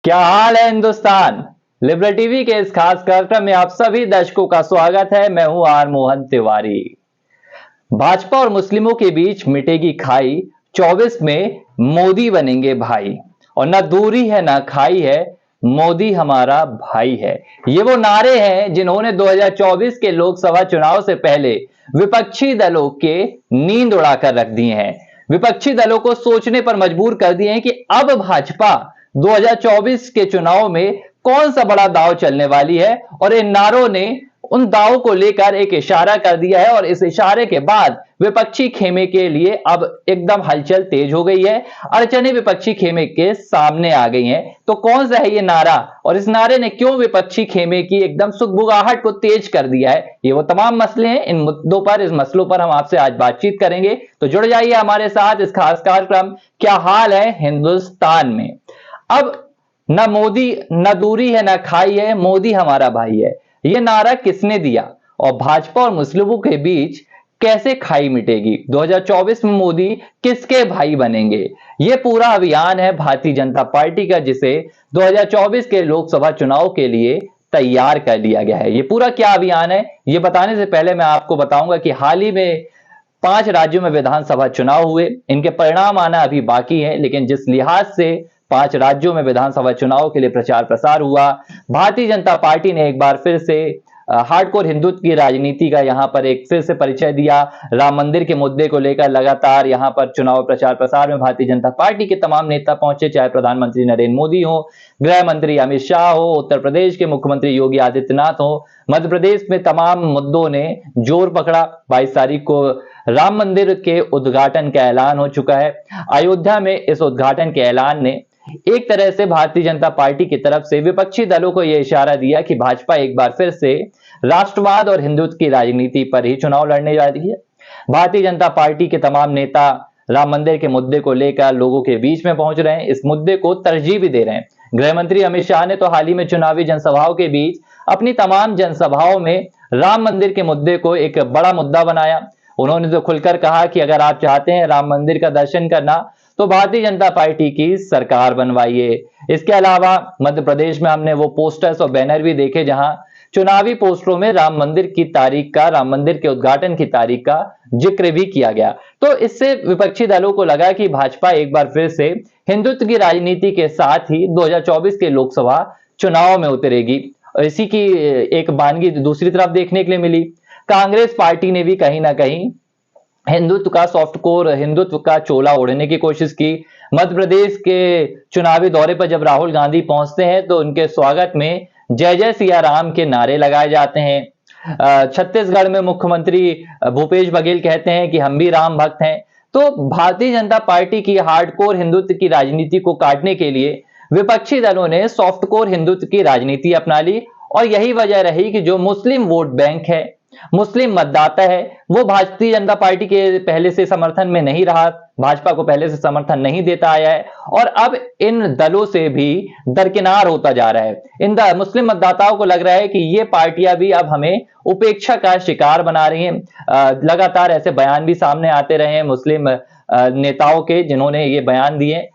क्या हाल है Hindustan. Liberal TV के इस खास कार्यक्रम में आप सभी दर्शकों का स्वागत है। मैं हूं आर मोहन तिवारी। भाजपा और मुस्लिमों के बीच मिटेगी खाई, 24 में मोदी बनेंगे भाई। और ना दूरी है ना खाई है, मोदी हमारा भाई है। ये वो नारे हैं जिन्होंने 2024 के लोकसभा चुनाव से पहले विपक्षी दलों के नींद उड़ाकर रख दिए हैं। विपक्षी दलों को सोचने पर मजबूर कर दिए हैं कि अब भाजपा 2024 के चुनाव में कौन सा बड़ा दांव चलने वाली है। और इन नारों ने उन दावों को लेकर एक इशारा कर दिया है और इस इशारे के बाद विपक्षी खेमे के लिए अब एकदम हलचल तेज हो गई है। अड़चने विपक्षी खेमे के सामने आ गई हैं। तो कौन सा है ये नारा और इस नारे ने क्यों विपक्षी खेमे की एकदम सुगबुगाहट को तेज कर दिया है, ये वो तमाम मसले हैं। इन मुद्दों पर, इस मसलों पर हम आपसे आज बातचीत करेंगे। तो जुड़ जाइए हमारे साथ इस खास कार्यक्रम क्या हाल है हिंदुस्तान में। अब न मोदी न दूरी है न खाई है, मोदी हमारा भाई है, ये नारा किसने दिया और भाजपा और मुस्लिमों के बीच कैसे खाई मिटेगी? 2024 में मोदी किसके भाई बनेंगे? ये पूरा अभियान है भारतीय जनता पार्टी का, जिसे 2024 के लोकसभा चुनाव के लिए तैयार कर लिया गया है। ये पूरा क्या अभियान है, ये बताने से पहले मैं आपको बताऊंगा कि हाल ही में 5 राज्यों में विधानसभा चुनाव हुए। इनके परिणाम आना अभी बाकी है, लेकिन जिस लिहाज से 5 राज्यों में विधानसभा चुनाव के लिए प्रचार प्रसार हुआ, भारतीय जनता पार्टी ने एक बार फिर से हार्डकोर हिंदुत्व की राजनीति का यहां पर एक फिर से परिचय दिया। राम मंदिर के मुद्दे को लेकर लगातार यहां पर चुनाव प्रचार प्रसार में भारतीय जनता पार्टी के तमाम नेता पहुंचे, चाहे प्रधानमंत्री नरेंद्र मोदी हो, गृह मंत्री अमित शाह हो, उत्तर प्रदेश के मुख्यमंत्री योगी आदित्यनाथ हो। मध्य प्रदेश में तमाम मुद्दों ने जोर पकड़ा। 22 तारीख को राम मंदिर के उद्घाटन का ऐलान हो चुका है। अयोध्या में इस उद्घाटन के ऐलान ने एक तरह से भारतीय जनता पार्टी की तरफ से विपक्षी दलों को यह इशारा दिया कि भाजपा एक बार फिर से राष्ट्रवाद और हिंदुत्व की राजनीति पर ही चुनाव लड़ने जा रही है। भारतीय जनता पार्टी के तमाम नेता राम मंदिर के मुद्दे को लेकर लोगों के बीच में पहुंच रहे हैं, इस मुद्दे को तरजीह भी दे रहे हैं। गृह मंत्री अमित शाह ने तो हाल ही में चुनावी जनसभाओं के बीच अपनी तमाम जनसभाओं में राम मंदिर के मुद्दे को एक बड़ा मुद्दा बनाया। उन्होंने तो खुलकर कहा कि अगर आप चाहते हैं राम मंदिर का दर्शन करना तो भारतीय जनता पार्टी की सरकार बनवाइए। इसके अलावा मध्य प्रदेश में हमने वो पोस्टर्स और बैनर भी देखे जहां चुनावी पोस्टरों में राम मंदिर की तारीख का, राम मंदिर के उद्घाटन की तारीख का जिक्र भी किया गया। तो इससे विपक्षी दलों को लगा कि भाजपा एक बार फिर से हिंदुत्व की राजनीति के साथ ही 2024 के लोकसभा चुनाव में उतरेगी। इसी की एक बानगी दूसरी तरफ देखने के लिए मिली। कांग्रेस पार्टी ने भी कहीं ना कहीं हिंदुत्व का सॉफ्ट कोर, हिंदुत्व का चोला ओढ़ने की कोशिश की। मध्य प्रदेश के चुनावी दौरे पर जब राहुल गांधी पहुंचते हैं तो उनके स्वागत में जय जय सिया राम के नारे लगाए जाते हैं। छत्तीसगढ़ में मुख्यमंत्री भूपेश बघेल कहते हैं कि हम भी राम भक्त हैं। तो भारतीय जनता पार्टी की हार्डकोर हिंदुत्व की राजनीति को काटने के लिए विपक्षी दलों ने सॉफ्ट कोर हिंदुत्व की राजनीति अपना ली। और यही वजह रही कि जो मुस्लिम वोट बैंक है, मुस्लिम मतदाता है, वो भारतीय जनता पार्टी के पहले से समर्थन में नहीं रहा, भाजपा को पहले से समर्थन नहीं देता आया है और अब इन दलों से भी दरकिनार होता जा रहा है। इन मुस्लिम मतदाताओं को लग रहा है कि ये पार्टियां भी अब हमें उपेक्षा का शिकार बना रही हैं। लगातार ऐसे बयान भी सामने आते रहे हैं मुस्लिम नेताओं के, जिन्होंने ये बयान दिए।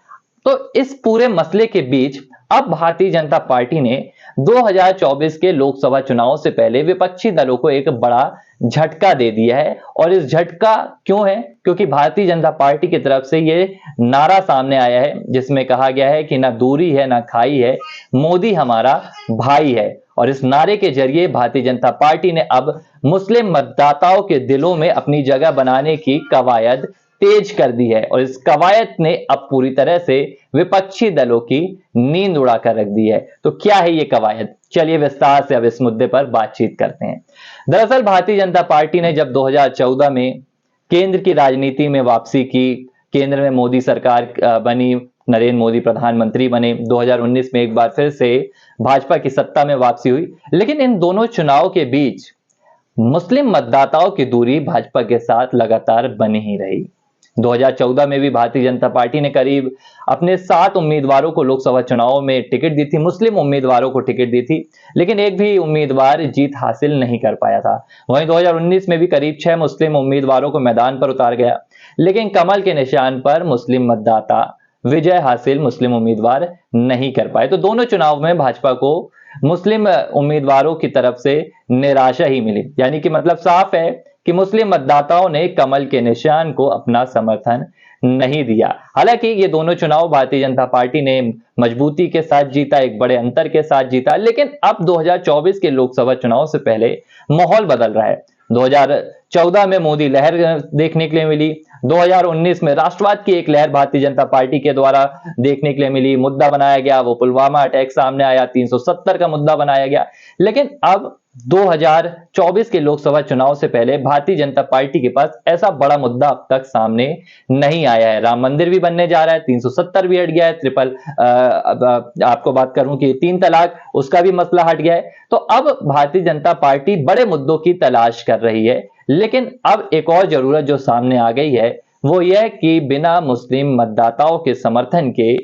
तो इस पूरे मसले के बीच अब भारतीय जनता पार्टी ने 2024 के लोकसभा चुनाव से पहले विपक्षी दलों को एक बड़ा झटका दे दिया है। और इस झटका क्यों है? क्योंकि भारतीय जनता पार्टी की तरफ से ये नारा सामने आया है जिसमें कहा गया है कि ना दूरी है ना खाई है, मोदी हमारा भाई है। और इस नारे के जरिए भारतीय जनता पार्टी ने अब मुस्लिम मतदाताओं के दिलों में अपनी जगह बनाने की कवायद तेज कर दी है। और इस कवायद ने अब पूरी तरह से विपक्षी दलों की नींद उड़ाकर रख दी है। तो क्या है ये कवायद? चलिए विस्तार से अब इस मुद्दे पर बातचीत करते हैं। दरअसल भारतीय जनता पार्टी ने जब 2014 में केंद्र की राजनीति में वापसी की, केंद्र में मोदी सरकार बनी, नरेंद्र मोदी प्रधानमंत्री बने, 2019 में एक बार फिर से भाजपा की सत्ता में वापसी हुई। लेकिन इन दोनों चुनाव के बीच मुस्लिम मतदाताओं की दूरी भाजपा के साथ लगातार बनी ही रही। 2014 में भी भारतीय जनता पार्टी ने करीब अपने 7 उम्मीदवारों को लोकसभा चुनाव में टिकट दी थी, मुस्लिम उम्मीदवारों को टिकट दी थी, लेकिन एक भी उम्मीदवार जीत हासिल नहीं कर पाया था। वहीं 2019 में भी करीब 6 मुस्लिम उम्मीदवारों को मैदान पर उतार गया, लेकिन कमल के निशान पर मुस्लिम मतदाता विजय हासिल मुस्लिम उम्मीदवार नहीं कर पाए। तो दोनों चुनाव में भाजपा को मुस्लिम उम्मीदवारों की तरफ से निराशा ही मिली, यानी कि मतलब साफ है कि मुस्लिम मतदाताओं ने कमल के निशान को अपना समर्थन नहीं दिया। हालांकि ये दोनों चुनाव भारतीय जनता पार्टी ने मजबूती के साथ जीता, एक बड़े अंतर के साथ जीता, लेकिन अब 2024 के लोकसभा चुनाव से पहले माहौल बदल रहा है। 2014 में मोदी लहर देखने के लिए मिली, 2019 में राष्ट्रवाद की एक लहर भारतीय जनता पार्टी के द्वारा देखने के लिए मिली, मुद्दा बनाया गया, वो पुलवामा अटैक सामने आया, 370 का मुद्दा बनाया गया। लेकिन अब 2024 के लोकसभा चुनाव से पहले भारतीय जनता पार्टी के पास ऐसा बड़ा मुद्दा अब तक सामने नहीं आया है। राम मंदिर भी बनने जा रहा है, 370 भी हट गया है, आपको बात करूं कि 3 तलाक, उसका भी मसला हट गया है। तो अब भारतीय जनता पार्टी बड़े मुद्दों की तलाश कर रही है, लेकिन अब एक और जरूरत जो सामने आ गई है वो यह कि बिना मुस्लिम मतदाताओं के समर्थन के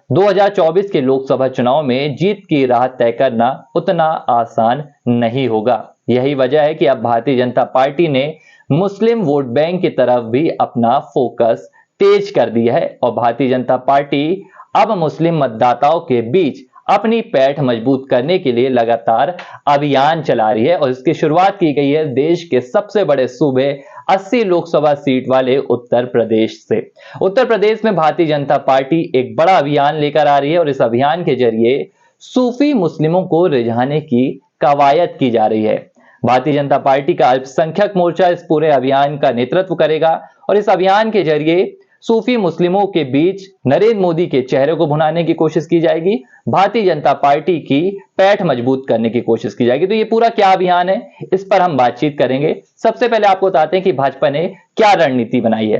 2024 के लोकसभा चुनाव में जीत की राह तय करना उतना आसान नहीं होगा। यही वजह है कि अब भारतीय जनता पार्टी ने मुस्लिम वोट बैंक की तरफ भी अपना फोकस तेज कर दिया है और भारतीय जनता पार्टी अब मुस्लिम मतदाताओं के बीच अपनी पैठ मजबूत करने के लिए लगातार अभियान चला रही है और इसकी शुरुआत की गई है देश के सबसे बड़े सूबे 80 लोकसभा सीट वाले उत्तर प्रदेश से। उत्तर प्रदेश में भारतीय जनता पार्टी एक बड़ा अभियान लेकर आ रही है और इस अभियान के जरिए सूफी मुस्लिमों को रिझाने की कवायद की जा रही है। भारतीय जनता पार्टी का अल्पसंख्यक मोर्चा इस पूरे अभियान का नेतृत्व करेगा और इस अभियान के जरिए सूफी मुस्लिमों के बीच नरेंद्र मोदी के चेहरे को भुनाने की कोशिश की जाएगी, भारतीय जनता पार्टी की पैठ मजबूत करने की कोशिश की जाएगी। तो ये पूरा क्या अभियान है, इस पर हम बातचीत करेंगे। सबसे पहले आपको बताते हैं कि भाजपा ने क्या रणनीति बनाई है।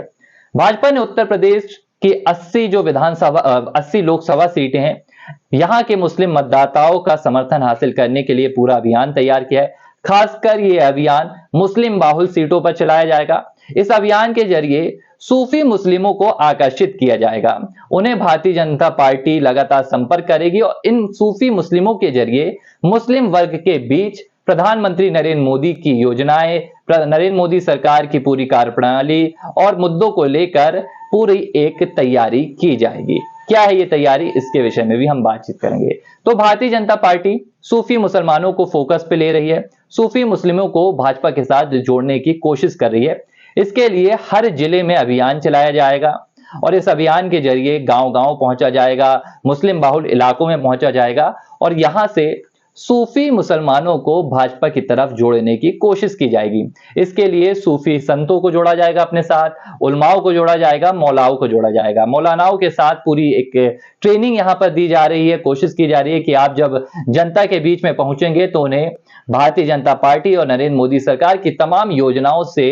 भाजपा ने उत्तर प्रदेश की 80 लोकसभा सीटें हैं, यहां के मुस्लिम मतदाताओं का समर्थन हासिल करने के लिए पूरा अभियान तैयार किया है। खासकर यह अभियान मुस्लिम बाहुल सीटों पर चलाया जाएगा। इस अभियान के जरिए सूफी मुस्लिमों को आकर्षित किया जाएगा, उन्हें भारतीय जनता पार्टी लगातार संपर्क करेगी और इन सूफी मुस्लिमों के जरिए मुस्लिम वर्ग के बीच प्रधानमंत्री नरेंद्र मोदी की योजनाएं, नरेंद्र मोदी सरकार की पूरी कार्यप्रणाली और मुद्दों को लेकर पूरी एक तैयारी की जाएगी। क्या है ये तैयारी, इसके विषय में भी हम बातचीत करेंगे। तो भारतीय जनता पार्टी सूफी मुसलमानों को फोकस पे ले रही है, सूफी मुस्लिमों को भाजपा के साथ जोड़ने की कोशिश कर रही है। इसके लिए हर जिले में अभियान चलाया जाएगा और इस अभियान के जरिए गांव-गांव पहुंचा जाएगा, मुस्लिम बाहुल इलाकों में पहुंचा जाएगा और यहां से सूफी मुसलमानों को भाजपा की तरफ जोड़ने की कोशिश की जाएगी। इसके लिए सूफी संतों को जोड़ा जाएगा अपने साथ, उलमाओं को जोड़ा जाएगा, मौलाओं को जोड़ा जाएगा। मौलानाओं के साथ पूरी एक ट्रेनिंग यहां पर दी जा रही है, कोशिश की जा रही है कि आप जब जनता के बीच में पहुंचेंगे तो उन्हें भारतीय जनता पार्टी और नरेंद्र मोदी सरकार की तमाम योजनाओं से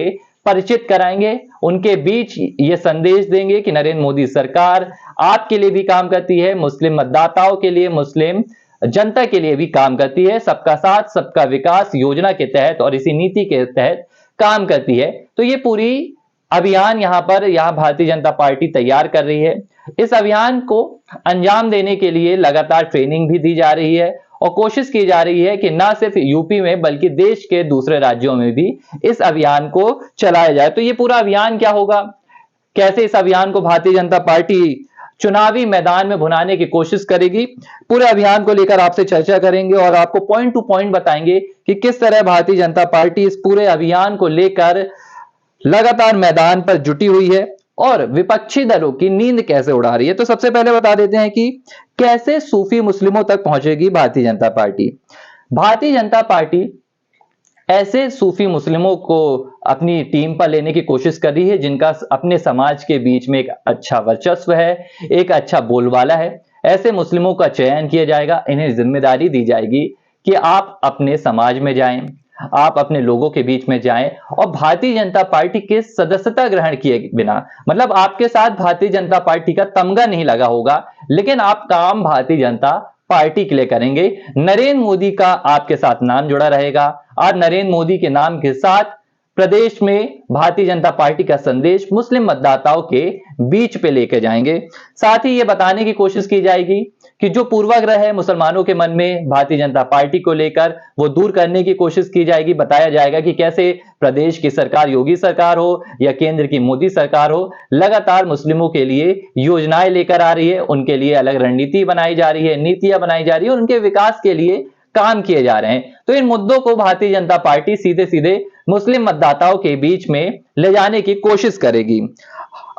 परिचित कराएंगे, उनके बीच ये संदेश देंगे कि नरेंद्र मोदी सरकार आपके लिए भी काम करती है, मुस्लिम मतदाताओं के लिए, मुस्लिम जनता के लिए भी काम करती है, सबका साथ सबका विकास योजना के तहत और इसी नीति के तहत काम करती है। तो ये पूरी अभियान यहाँ भारतीय जनता पार्टी तैयार कर रही है। इस अभियान को अंजाम देने के लिए लगातार ट्रेनिंग भी दी जा रही है और कोशिश की जा रही है कि ना सिर्फ यूपी में बल्कि देश के दूसरे राज्यों में भी इस अभियान को चलाया जाए। तो ये पूरा अभियान क्या होगा, कैसे इस अभियान को भारतीय जनता पार्टी चुनावी मैदान में भुनाने की कोशिश करेगी, पूरे अभियान को लेकर आपसे चर्चा करेंगे और आपको पॉइंट टू पॉइंट बताएंगे कि किस तरह भारतीय जनता पार्टी इस पूरे अभियान को लेकर लगातार मैदान पर जुटी हुई है और विपक्षी दलों की नींद कैसे उड़ा रही है। तो सबसे पहले बता देते हैं कि कैसे सूफी मुस्लिमों तक पहुंचेगी भारतीय जनता पार्टी। भारतीय जनता पार्टी ऐसे सूफी मुस्लिमों को अपनी टीम पर लेने की कोशिश कर रही है जिनका अपने समाज के बीच में एक अच्छा वर्चस्व है, एक अच्छा बोलबाला है। ऐसे मुस्लिमों का चयन किया जाएगा, इन्हें जिम्मेदारी दी जाएगी कि आप अपने समाज में जाएं, आप अपने लोगों के बीच में जाएं और भारतीय जनता पार्टी के सदस्यता ग्रहण किए बिना, मतलब आपके साथ भारतीय जनता पार्टी का तमगा नहीं लगा होगा, लेकिन आप काम भारतीय जनता पार्टी के लिए करेंगे। नरेंद्र मोदी का आपके साथ नाम जुड़ा रहेगा, आप नरेंद्र मोदी के नाम के साथ प्रदेश में भारतीय जनता पार्टी का संदेश मुस्लिम मतदाताओं के बीच पे लेके जाएंगे। साथ ही ये बताने की कोशिश की जाएगी कि जो पूर्वाग्रह है मुसलमानों के मन में भारतीय जनता पार्टी को लेकर, वो दूर करने की कोशिश की जाएगी। बताया जाएगा कि कैसे प्रदेश की सरकार, योगी सरकार हो या केंद्र की मोदी सरकार हो, लगातार मुस्लिमों के लिए योजनाएं लेकर आ रही है, उनके लिए अलग रणनीति बनाई जा रही है, नीतियां बनाई जा रही है और उनके विकास के लिए काम किए जा रहे हैं। तो इन मुद्दों को भारतीय जनता पार्टी सीधे सीधे मुस्लिम मतदाताओं के बीच में ले जाने की कोशिश करेगी।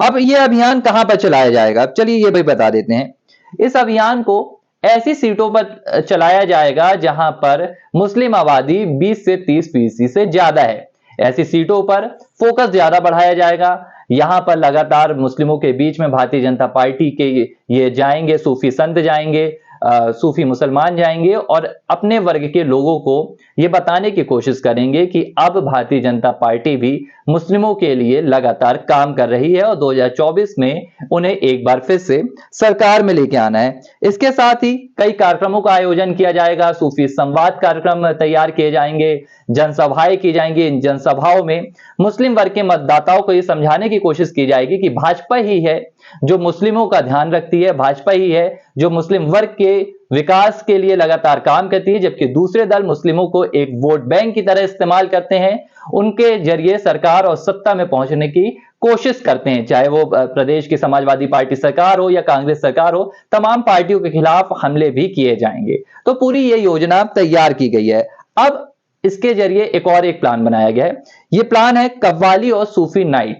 अब यह अभियान कहां पर चलाया जाएगा, चलिए ये भी बता देते हैं। इस अभियान को ऐसी सीटों पर चलाया जाएगा जहां पर मुस्लिम आबादी 20 से 30% से ज्यादा है। ऐसी सीटों पर फोकस ज्यादा बढ़ाया जाएगा। यहां पर लगातार मुस्लिमों के बीच में भारतीय जनता पार्टी के ये जाएंगे, सूफी संत जाएंगे, सूफी मुसलमान जाएंगे और अपने वर्ग के लोगों को ये बताने की कोशिश करेंगे कि अब भारतीय जनता पार्टी भी मुस्लिमों के लिए लगातार काम कर रही है और 2024 में उन्हें एक बार फिर से सरकार में लेके आना है। इसके साथ ही कई कार्यक्रमों का आयोजन किया जाएगा, सूफी संवाद कार्यक्रम तैयार किए जाएंगे, जनसभाएं की जाएंगी। इन जनसभाओं में मुस्लिम वर्ग के मतदाताओं को यह समझाने की कोशिश की जाएगी कि भाजपा ही है जो मुस्लिमों का ध्यान रखती है, भाजपा ही है जो मुस्लिम वर्ग के विकास के लिए लगातार काम करती है, जबकि दूसरे दल मुस्लिमों को एक वोट बैंक की तरह इस्तेमाल करते हैं, उनके जरिए सरकार और सत्ता में पहुंचने की कोशिश करते हैं। चाहे वो प्रदेश की समाजवादी पार्टी सरकार हो या कांग्रेस सरकार हो, तमाम पार्टियों के खिलाफ हमले भी किए जाएंगे। तो पूरी ये योजना तैयार की गई है। अब इसके जरिए एक प्लान बनाया गया है। ये प्लान है कव्वाली और सूफी नाइट,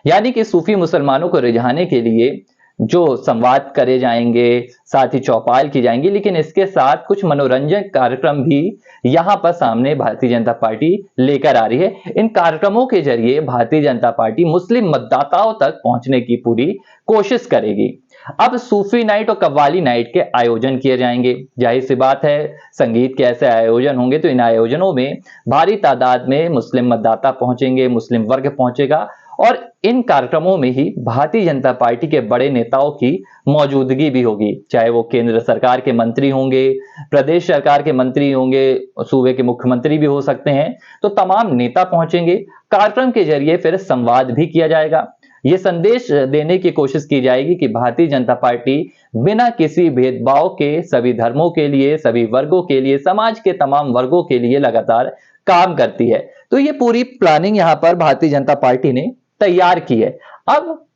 यानी कि सूफी मुसलमानों को रिझाने के लिए जो संवाद करे जाएंगे, साथ ही चौपाल की जाएंगी, लेकिन इसके साथ कुछ मनोरंजन कार्यक्रम भी यहां पर सामने भारतीय जनता पार्टी लेकर आ रही है। इन कार्यक्रमों के जरिए भारतीय जनता पार्टी मुस्लिम मतदाताओं तक पहुंचने की पूरी कोशिश करेगी। अब सूफी नाइट और कव्वाली नाइट के आयोजन किए जाएंगे। जाहिर सी बात है, संगीत के ऐसे आयोजन होंगे तो इन आयोजनों में भारी तादाद में मुस्लिम मतदाता पहुंचेंगे, मुस्लिम वर्ग पहुंचेगा और इन कार्यक्रमों में ही भारतीय जनता पार्टी के बड़े नेताओं की मौजूदगी भी होगी। चाहे वो केंद्र सरकार के मंत्री होंगे, प्रदेश सरकार के मंत्री होंगे, सूबे के मुख्यमंत्री भी हो सकते हैं, तो तमाम नेता पहुंचेंगे। कार्यक्रम के जरिए फिर संवाद भी किया जाएगा। ये संदेश देने की कोशिश की जाएगी कि भारतीय जनता पार्टी बिना किसी भेदभाव के सभी धर्मों के लिए, सभी वर्गों के लिए, समाज के तमाम वर्गों के लिए लगातार काम करती है। तो ये पूरी प्लानिंग यहां पर भारतीय जनता पार्टी ने तैयार की है। अब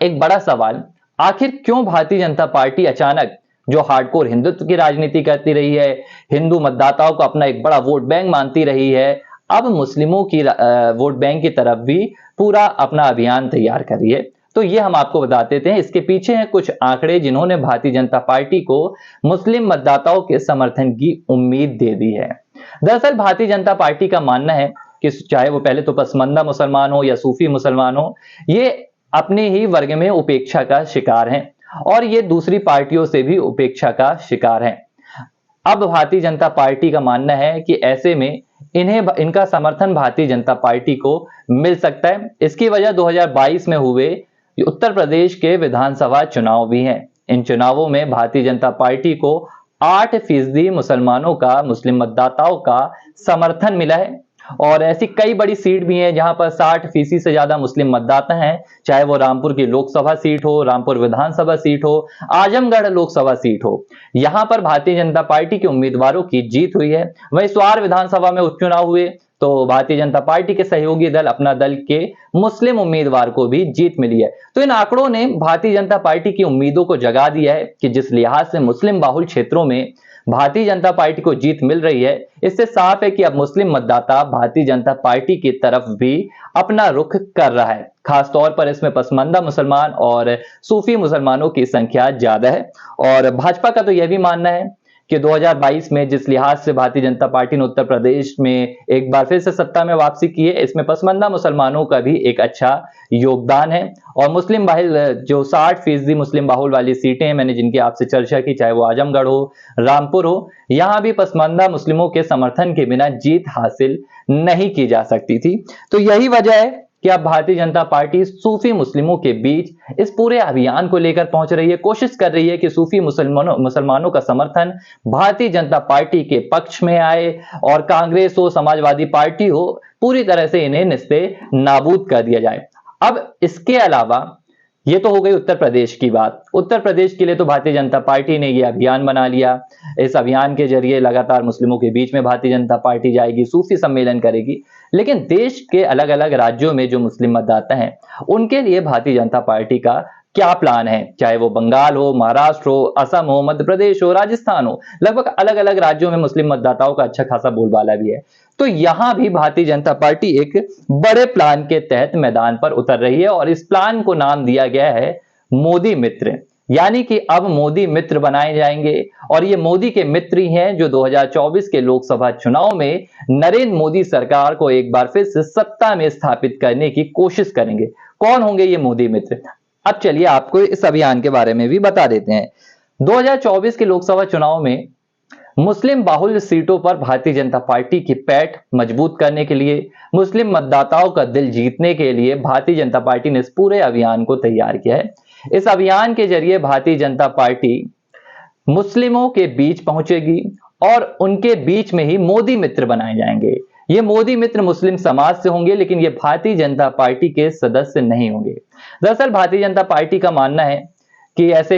एक बड़ा सवाल, आखिर क्यों भारतीय जनता पार्टी अचानक, जो हार्डकोर हिंदुत्व की राजनीति करती रही है, हिंदू मतदाताओं को अपना एक बड़ा वोट बैंक मानती रही है, अब मुस्लिमों की वोट बैंक की तरफ भी पूरा अपना अभियान तैयार कर रही है? तो ये हम आपको बता देते हैं। इसके पीछे हैं कुछ आंकड़े जिन्होंने भारतीय जनता पार्टी को मुस्लिम मतदाताओं के समर्थन की उम्मीद दे दी है। दरअसल भारतीय जनता पार्टी का मानना है कि चाहे वो पहले तो पसमंदा मुसलमान हो या सूफी मुसलमान हो, ये अपने ही वर्ग में उपेक्षा का शिकार हैं और ये दूसरी पार्टियों से भी उपेक्षा का शिकार हैं। अब भारतीय जनता पार्टी का मानना है कि ऐसे में इनका समर्थन भारतीय जनता पार्टी को मिल सकता है। इसकी वजह 2022 में हुए उत्तर प्रदेश के विधानसभा चुनाव भी हैं। इन चुनावों में भारतीय जनता पार्टी को 8% मुसलमानों का, मुस्लिम मतदाताओं का समर्थन मिला है और ऐसी कई बड़ी सीट भी हैं जहां पर 60% से ज्यादा मुस्लिम मतदाता हैं। चाहे वो रामपुर की लोकसभा सीट हो, रामपुर विधानसभा सीट हो, आजमगढ़ लोकसभा सीट हो, यहां पर भारतीय जनता पार्टी के उम्मीदवारों की जीत हुई है। वहीं स्वार विधानसभा में उपचुनाव हुए तो भारतीय जनता पार्टी के सहयोगी दल, अपना दल के मुस्लिम उम्मीदवार को भी जीत मिली है। तो इन आंकड़ों ने भारतीय जनता पार्टी की उम्मीदों को जगा दिया है कि जिस लिहाज से मुस्लिम बाहुल क्षेत्रों में भारतीय जनता पार्टी को जीत मिल रही है, इससे साफ है कि अब मुस्लिम मतदाता भारतीय जनता पार्टी की तरफ भी अपना रुख कर रहा है। खासतौर पर इसमें पसमानदा मुसलमान और सूफी मुसलमानों की संख्या ज्यादा है और भाजपा का तो यह भी मानना है कि 2022 में जिस लिहाज से भारतीय जनता पार्टी ने उत्तर प्रदेश में एक बार फिर से सत्ता में वापसी की है, इसमें पसमानदा मुसलमानों का भी एक अच्छा योगदान है। और मुस्लिम बाहुल, जो 60% मुस्लिम बाहुल वाली सीटें हैं, मैंने जिनकी आपसे चर्चा की, चाहे वो आजमगढ़ हो, रामपुर हो, यहां भी पसमानदा मुस्लिमों के समर्थन के बिना जीत हासिल नहीं की जा सकती थी। तो यही वजह है कि अब भारतीय जनता पार्टी सूफी मुस्लिमों के बीच इस पूरे अभियान को लेकर पहुंच रही है, कोशिश कर रही है कि सूफी मुसलमानों का समर्थन भारतीय जनता पार्टी के पक्ष में आए और कांग्रेस हो, समाजवादी पार्टी हो, पूरी तरह से इन्हें निस्ते नाबूद कर दिया जाए। अब इसके अलावा ये तो हो गई उत्तर प्रदेश की बात। उत्तर प्रदेश के लिए तो भारतीय जनता पार्टी ने ये अभियान बना लिया। इस अभियान के जरिए लगातार मुस्लिमों के बीच में भारतीय जनता पार्टी जाएगी, सूफी सम्मेलन करेगी। लेकिन देश के अलग अलग राज्यों में जो मुस्लिम मतदाता हैं, उनके लिए भारतीय जनता पार्टी का क्या प्लान है? चाहे वो बंगाल हो, महाराष्ट्र हो, असम हो, मध्य प्रदेश हो, राजस्थान हो, लगभग अलग अलग राज्यों में मुस्लिम मतदाताओं का अच्छा खासा बोलबाला भी है। तो यहां भी भारतीय जनता पार्टी एक बड़े प्लान के तहत मैदान पर उतर रही है और इस प्लान को नाम दिया गया है मोदी मित्र। यानी कि अब मोदी मित्र बनाए जाएंगे और ये मोदी के मित्र ही हैं जो 2024 के लोकसभा चुनाव में नरेंद्र मोदी सरकार को एक बार फिर से सत्ता में स्थापित करने की कोशिश करेंगे। कौन होंगे ये मोदी मित्र? अब चलिए आपको इस अभियान के बारे में भी बता देते हैं। 2024 के लोकसभा चुनाव में मुस्लिम बाहुल्य सीटों पर भारतीय जनता पार्टी की पैठ मजबूत करने के लिए, मुस्लिम मतदाताओं का दिल जीतने के लिए भारतीय जनता पार्टी ने इस पूरे अभियान को तैयार किया है। इस अभियान के जरिए भारतीय जनता पार्टी मुस्लिमों के बीच पहुंचेगी और उनके बीच में ही मोदी मित्र बनाए जाएंगे। ये मोदी मित्र मुस्लिम समाज से होंगे, लेकिन ये भारतीय जनता पार्टी के सदस्य नहीं होंगे। दरअसल भारतीय जनता पार्टी का मानना है कि ऐसे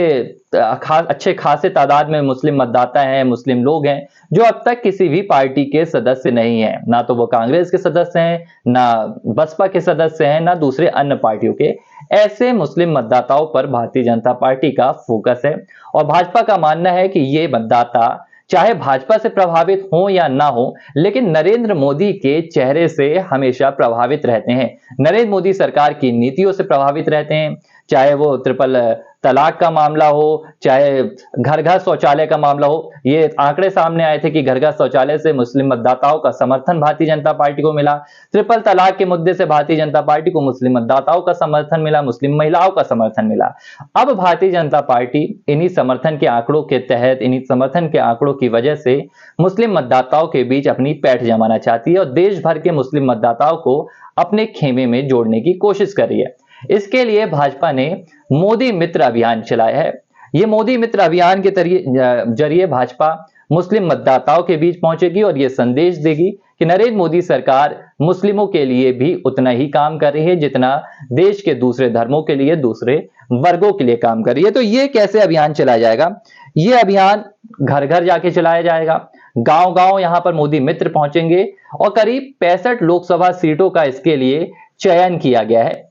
अच्छे खासे तादाद में मुस्लिम मतदाता हैं, मुस्लिम लोग हैं जो अब तक किसी भी पार्टी के सदस्य नहीं हैं। ना तो वो कांग्रेस के सदस्य हैं, ना बसपा के सदस्य हैं, ना दूसरे अन्य पार्टियों के। ऐसे मुस्लिम मतदाताओं पर भारतीय जनता पार्टी का फोकस है और भाजपा का मानना है कि ये मतदाता चाहे भाजपा से प्रभावित हो या ना हो, लेकिन नरेंद्र मोदी के चेहरे से हमेशा प्रभावित रहते हैं, नरेंद्र मोदी सरकार की नीतियों से प्रभावित रहते हैं। चाहे वो ट्रिपल तलाक का मामला हो, चाहे घर घर शौचालय का मामला हो। ये आंकड़े सामने आए थे कि घर घर शौचालय से मुस्लिम मतदाताओं का समर्थन भारतीय जनता पार्टी को मिला। ट्रिपल तलाक के मुद्दे से भारतीय जनता पार्टी को मुस्लिम मतदाताओं का समर्थन मिला, मुस्लिम महिलाओं का समर्थन मिला। अब भारतीय जनता पार्टी इन्हीं समर्थन के आंकड़ों के तहत, इन्हीं समर्थन के आंकड़ों की वजह से मुस्लिम मतदाताओं के बीच अपनी पैठ जमाना चाहती है और देश भर के मुस्लिम मतदाताओं को अपने खेमे में जोड़ने की कोशिश कर रही है। इसके लिए भाजपा ने मोदी मित्र अभियान चलाया है। ये मोदी मित्र अभियान के जरिए भाजपा मुस्लिम मतदाताओं के बीच पहुंचेगी और ये संदेश देगी कि नरेंद्र मोदी सरकार मुस्लिमों के लिए भी उतना ही काम कर रही है जितना देश के दूसरे धर्मों के लिए, दूसरे वर्गों के लिए काम कर रही है। तो ये कैसे अभियान चलाया जाएगा? ये अभियान घर घर जाके चलाया जाएगा, गांव गांव यहां पर मोदी मित्र पहुंचेंगे और करीब 65 लोकसभा सीटों का इसके लिए चयन किया गया है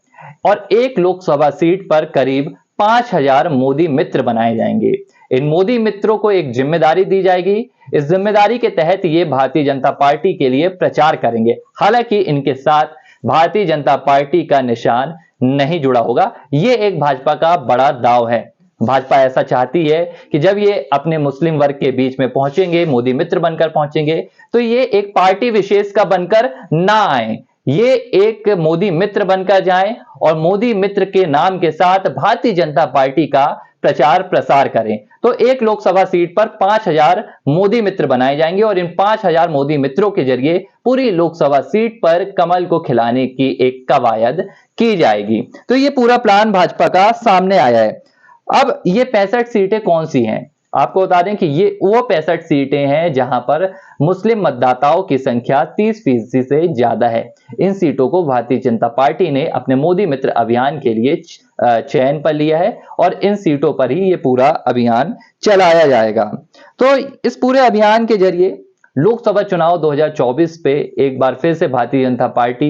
और एक लोकसभा सीट पर करीब 5000 मोदी मित्र बनाए जाएंगे। इन मोदी मित्रों को एक जिम्मेदारी दी जाएगी। इस जिम्मेदारी के तहत ये भारतीय जनता पार्टी के लिए प्रचार करेंगे। हालांकि इनके साथ भारतीय जनता पार्टी का निशान नहीं जुड़ा होगा। ये एक भाजपा का बड़ा दाव है। भाजपा ऐसा चाहती है कि जब ये अपने मुस्लिम वर्ग के बीच में पहुंचेंगे, मोदी मित्र बनकर पहुंचेंगे, तो ये एक पार्टी विशेष का बनकर ना आए, ये एक मोदी मित्र बनकर जाएं और मोदी मित्र के नाम के साथ भारतीय जनता पार्टी का प्रचार प्रसार करें। तो एक लोकसभा सीट पर 5000 मोदी मित्र बनाए जाएंगे और इन 5000 मोदी मित्रों के जरिए पूरी लोकसभा सीट पर कमल को खिलाने की एक कवायद की जाएगी। तो ये पूरा प्लान भाजपा का सामने आया है। अब ये 65 सीटें कौन सी हैं? आपको बता दें कि ये वो 65 सीटें हैं जहां पर मुस्लिम मतदाताओं की संख्या 30% से ज्यादा है। इन सीटों को भारतीय जनता पार्टी ने अपने मोदी मित्र अभियान के लिए चयन पर लिया है और इन सीटों पर ही ये पूरा अभियान चलाया जाएगा। तो इस पूरे अभियान के जरिए लोकसभा चुनाव 2024 पे एक बार फिर से भारतीय जनता पार्टी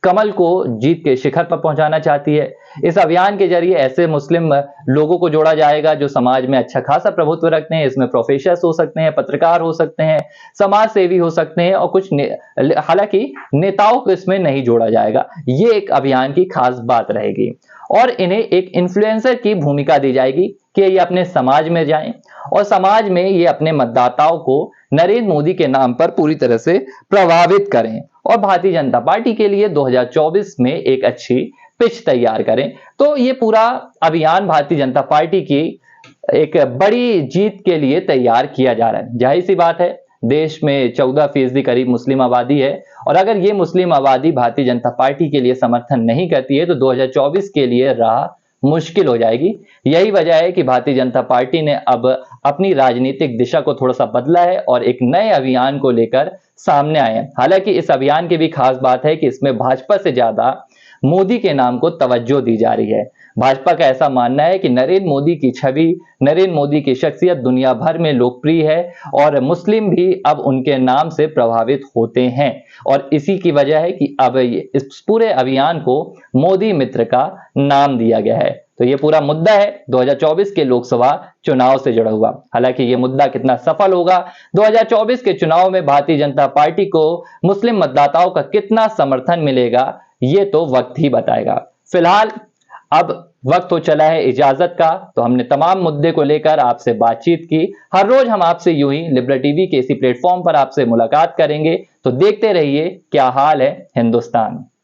कमल को जीत के शिखर पर पहुंचाना चाहती है। इस अभियान के जरिए ऐसे मुस्लिम लोगों को जोड़ा जाएगा जो समाज में अच्छा खासा प्रभुत्व रखते हैं। इसमें प्रोफेसर्स हो सकते हैं, पत्रकार हो सकते हैं, समाज सेवी हो सकते हैं और कुछ हालांकि नेताओं को इसमें नहीं जोड़ा जाएगा। ये एक अभियान की खास बात रहेगी और इन्हें एक इन्फ्लुएंसर की भूमिका दी जाएगी कि ये अपने समाज में जाएं और समाज में ये अपने मतदाताओं को नरेंद्र मोदी के नाम पर पूरी तरह से प्रभावित करें और भारतीय जनता पार्टी के लिए 2024 में एक अच्छी पिच तैयार करें। तो ये पूरा अभियान भारतीय जनता पार्टी की एक बड़ी जीत के लिए तैयार किया जा रहा है। जाहिर सी बात है, देश में 14% करीब मुस्लिम आबादी है और अगर ये मुस्लिम आबादी भारतीय जनता पार्टी के लिए समर्थन नहीं करती है तो 2024 के लिए राह मुश्किल हो जाएगी। यही वजह है कि भारतीय जनता पार्टी ने अब अपनी राजनीतिक दिशा को थोड़ा सा बदला है और एक नए अभियान को लेकर सामने आए हैं। हालांकि इस अभियान की भी खास बात है कि इसमें भाजपा से ज्यादा मोदी के नाम को तवज्जो दी जा रही है। भाजपा का ऐसा मानना है कि नरेंद्र मोदी की छवि, नरेंद्र मोदी की शख्सियत दुनिया भर में लोकप्रिय है और मुस्लिम भी अब उनके नाम से प्रभावित होते हैं और इसी की वजह है कि अब इस पूरे अभियान को मोदी मित्र का नाम दिया गया है। तो ये पूरा मुद्दा है 2024 के लोकसभा चुनाव से जुड़ा हुआ। हालांकि ये मुद्दा कितना सफल होगा, 2024 के चुनाव में भारतीय जनता पार्टी को मुस्लिम मतदाताओं का कितना समर्थन मिलेगा, ये तो वक्त ही बताएगा। फिलहाल अब वक्त हो चला है इजाजत का। तो हमने तमाम मुद्दे को लेकर आपसे बातचीत की। हर रोज हम आपसे यूं ही लिबरल टीवी के इसी प्लेटफॉर्म पर आपसे मुलाकात करेंगे। तो देखते रहिए क्या हाल है हिंदुस्तान।